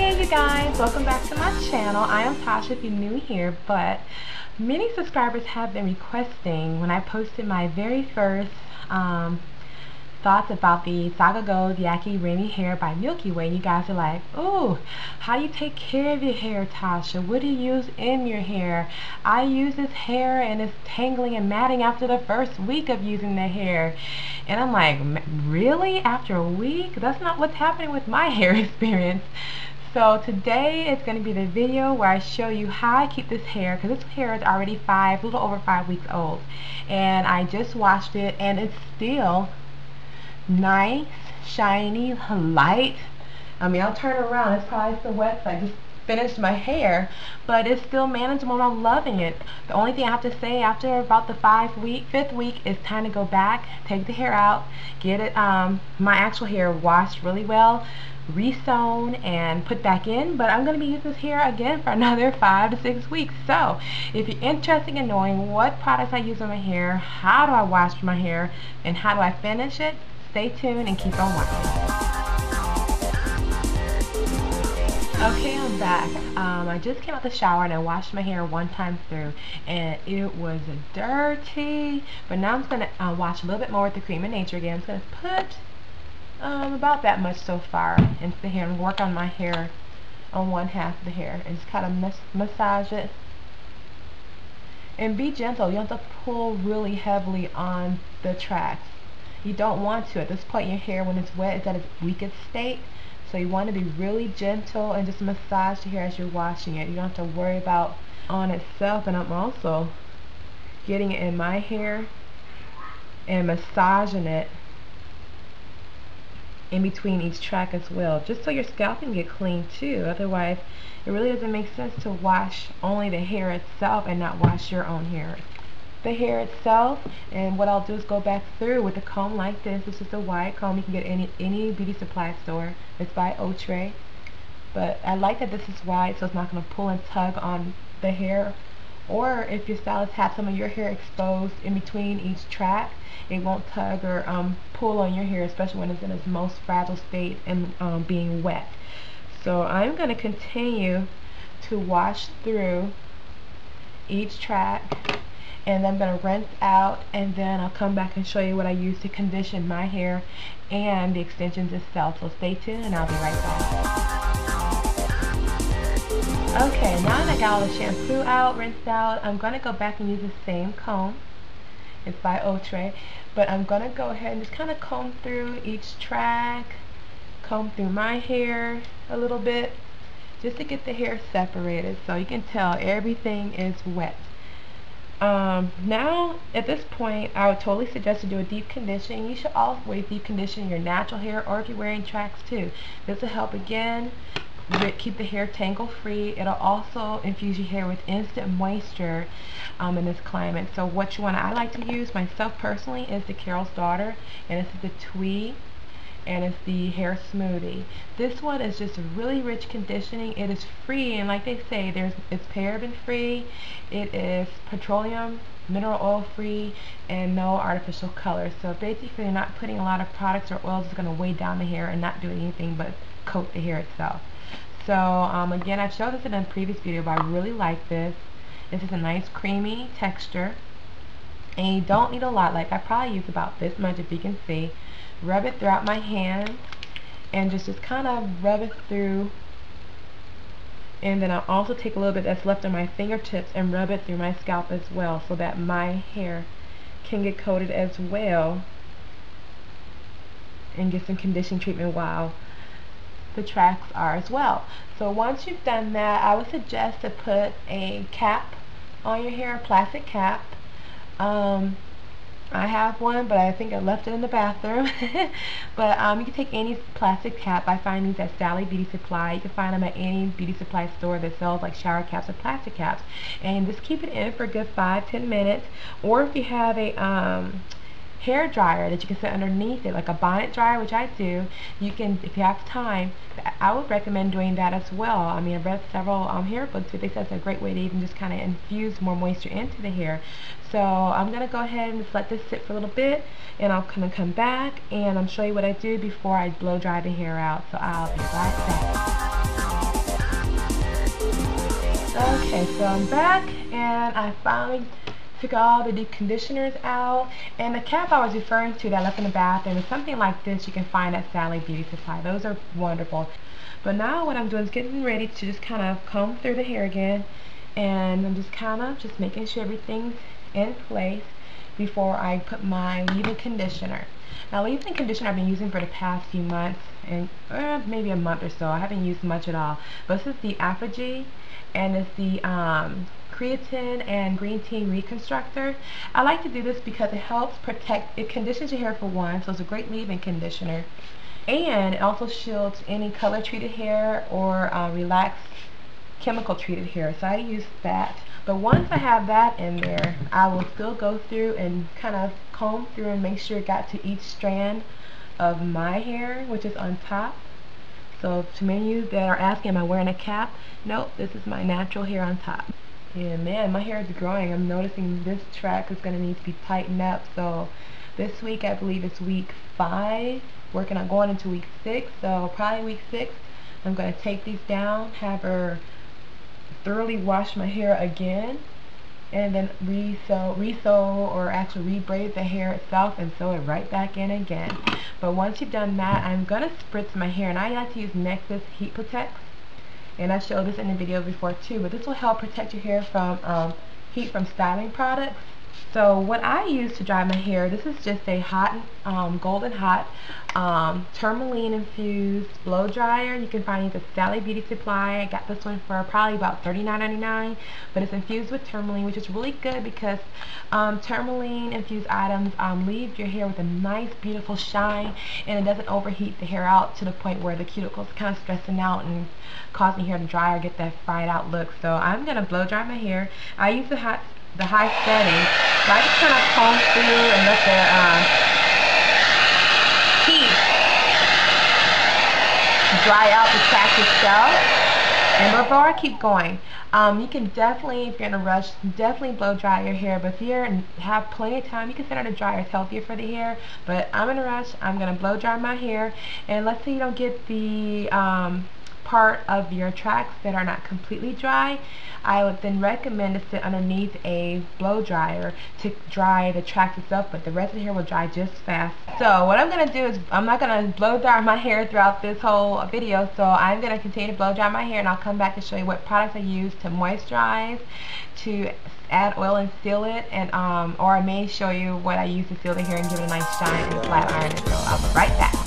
Hey you guys, welcome back to my channel. I am Tasha if you're new here, but many subscribers have been requesting when I posted my very first thoughts about the Saga Gold Yaky Remi hair by Milky Way. You guys are like, oh, how do you take care of your hair, Tasha? What do you use in your hair? I use this hair and it's tangling and matting after the first week of using the hair. And I'm like, really? After a week? That's not what's happening with my hair experience. So today is going to be the video where I show you how I keep this hair, because this hair is already a little over 5 weeks old, and I just washed it and it's still nice, shiny, light. I mean, I'll turn around, it's probably still wet, so I just finished my hair, but it's still manageable and I'm loving it. The only thing I have to say after about the 5th week is time to go back, take the hair out, get it my actual hair washed really well, re-sewn and put back in. But I'm going to be using this hair again for another 5 to 6 weeks. So if you're interested in knowing what products I use on my hair, how do I wash my hair, and how do I finish it, stay tuned and keep on watching. Okay, I'm back. I just came out the shower and I washed my hair one time through and it was dirty, but now I'm just going to wash a little bit more with the Cream of Nature again. I'm just going to put about that much so far into the hair and work on my hair on one half of the hair and just kind of massage it. And be gentle. You don't have to pull really heavily on the tracks. You don't want to. At this point, your hair, when it's wet, is at its weakest state. So you want to be really gentle and just massage the hair as you're washing it. You don't have to worry about on itself. And I'm also getting it in my hair and massaging it in between each track as well, just so your scalp can get clean too. Otherwise, it really doesn't make sense to wash only the hair itself and not wash your own hair. The hair itself, and what I'll do is go back through with a comb like this. This is a wide comb. You can get any beauty supply store. It's by Outre, but I like that this is wide so it's not going to pull and tug on the hair. Or if your stylist has some of your hair exposed in between each track, it won't tug or pull on your hair, especially when it's in its most fragile state and being wet. So I'm going to continue to wash through each track, and then I'm going to rinse out, and then I'll come back and show you what I use to condition my hair and the extensions itself. So stay tuned and I'll be right back. Okay, now that I got all the shampoo out, rinsed out, I'm going to go back and use the same comb. It's by Outre, but I'm going to go ahead and just kind of comb through each track, comb through my hair a little bit, just to get the hair separated so you can tell everything is wet. Now at this point I would totally suggest to do a deep conditioning. You should always deep condition your natural hair, or if you're wearing tracks too. This will help again keep the hair tangle free. It'll also infuse your hair with instant moisture in this climate. So what you want, I like to use myself personally, is the Carol's Daughter, and this is the Twee, and it's the hair smoothie. This one is just really rich conditioning. It is free, and like they say, it's paraben free, it is petroleum mineral oil free, and no artificial colors. So basically you're not putting a lot of products or oils that's going to weigh down the hair and not do anything but coat the hair itself. So again, I've showed this in a previous video, but I really like this. This is a nice creamy texture, and you don't need a lot. Like I probably use about this much, if you can see. Rub it throughout my hand and just kind of rub it through, and then I'll also take a little bit that's left on my fingertips and rub it through my scalp as well, so that my hair can get coated as well and get some conditioning treatment while the tracks are as well. So once you've done that, I would suggest to put a cap on your hair, a plastic cap. I have one, but I think I left it in the bathroom. But you can take any plastic cap. I find these at Sally Beauty Supply. You can find them at any beauty supply store that sells like shower caps or plastic caps. And just keep it in for a good 5-10 minutes. Or if you have a hair dryer that you can set underneath it, like a bonnet dryer, which I do, you can, if you have time, I would recommend doing that as well. I mean, I've read several hair books where they say it's a great way to even just kind of infuse more moisture into the hair. So I'm going to go ahead and just let this sit for a little bit, and I'll come back and I'll show you what I do before I blow dry the hair out. So I'll be right back. Okay, so I'm back and I finally took all the deep conditioners out, and the cap I was referring to that I left in the bathroom is something like this you can find at Sally Beauty Supply. Those are wonderful. But now what I'm doing is getting ready to just kind of comb through the hair again, and I'm just kind of just making sure everything's in place before I put my leave-in conditioner. Now, leave-in conditioner I've been using for the past few months, and maybe a month or so. I haven't used much at all. But this is the Apogee, and it's the creatine and green tea reconstructor. I like to do this because it helps protect, it conditions your hair for one, so it's a great leave-in conditioner. And it also shields any color treated hair or relaxed chemical treated hair, so I use that. But once I have that in there, I will still go through and kind of comb through and make sure it got to each strand of my hair, which is on top. So to many of you that are asking, am I wearing a cap? Nope, this is my natural hair on top. Yeah, man, my hair is growing. I'm noticing this track is going to need to be tightened up. So this week, I believe it's week 5, working on going into week 6. So probably week 6, I'm going to take these down, have her thoroughly wash my hair again, and then re-sew or actually re-braid the hair itself and sew it right back in again. But once you've done that, I'm going to spritz my hair, and I like to use Nexus Heat Protect, and I showed this in the video before too, but this will help protect your hair from heat from styling products. So what I use to dry my hair, this is just a hot, golden hot, tourmaline infused blow dryer. You can find it at Sally Beauty Supply. I got this one for probably about $39.99, but it's infused with tourmaline, which is really good because tourmaline infused items leave your hair with a nice, beautiful shine, and it doesn't overheat the hair out to the point where the cuticles are kind of stressing out and causing hair to dry or get that fried out look. So I'm gonna blow dry my hair. I use the high setting, so I just kind of comb through and let the heat dry out the track itself. And before I keep going, you can definitely, if you're in a rush, definitely blow dry your hair. But if you have plenty of time, you can set on a dryer. It's healthier for the hair. But I'm in a rush. I'm going to blow dry my hair. And let's say you don't get the part of your tracks that are not completely dry, I would then recommend to sit underneath a blow dryer to dry the tracks itself, but the rest of the hair will dry just fast. So what I'm going to do is, I'm not going to blow dry my hair throughout this whole video, so I'm going to continue to blow dry my hair, and I'll come back to show you what products I use to moisturize, to add oil and seal it, and or I may show you what I use to seal the hair and give it a nice shine and flat iron it. So I'll be right back.